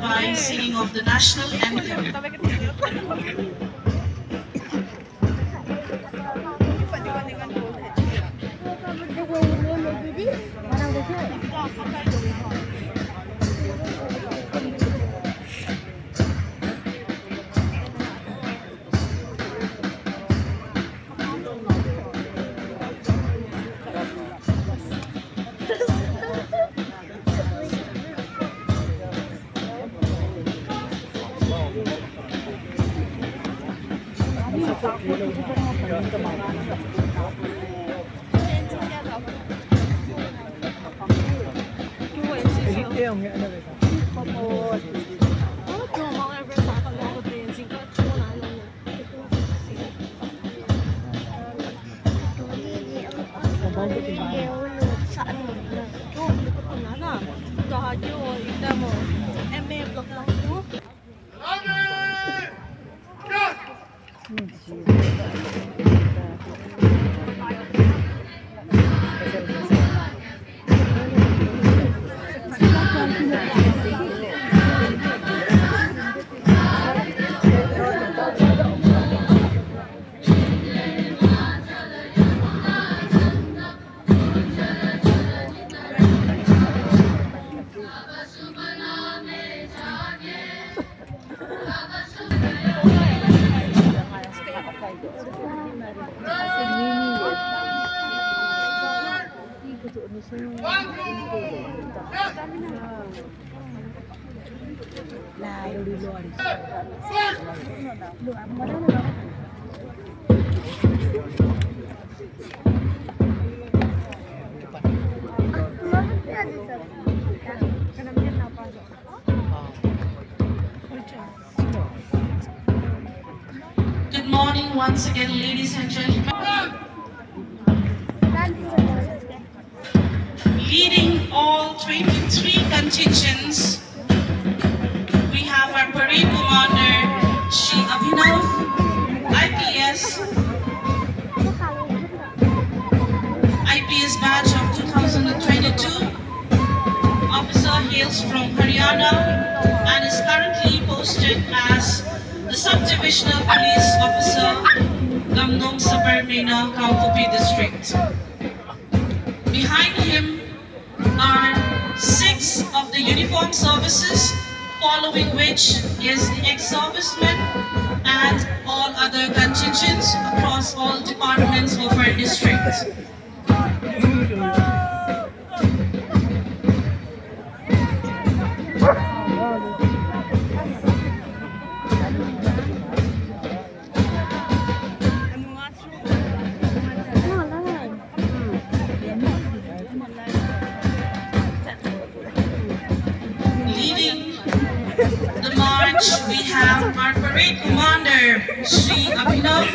by singing of the national anthem. Good morning once again, ladies and gentlemen. Leading all 23 contingents, we have our parade commander, Shri Abhinav, IPS batch of 2022. Officer hails from Haryana and is currently posted as the Sub-Divisional Police Officer, Gamnom Sabarmena, Kampupi District. Behind him are 6 of the uniformed services, following which is the ex-servicemen and all other contingents across all departments of our district. The march, we have our parade commander, Shri Abhinav,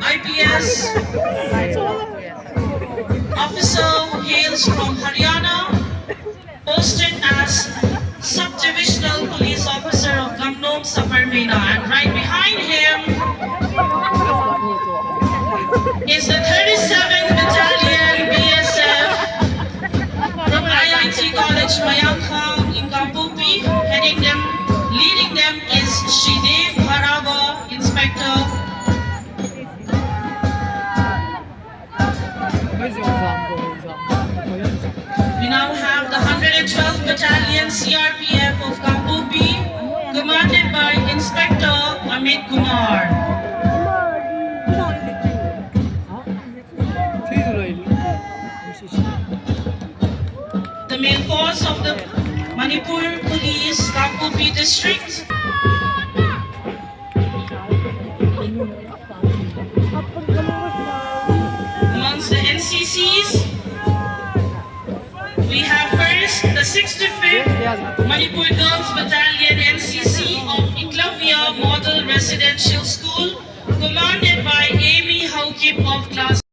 IPS officer who hails from Haryana, posted as Sub-Divisional Police Officer of Gamnom Sabarmena, and right behind him is the 37th Battalion BSF from IIT College Mayankham in Kampupi. Leading them is Shridev Bharava, Inspector. We now have the 112th Battalion CRPF of Kampupi, commanded by Inspector Amit Kumar. The main force of the Manipur Police, Kampupi District. Amongst the NCCs, we have first the 65th Manipur Girls Battalion NCC of Iklavya Model Residential School, commanded by Amy Haukip of Class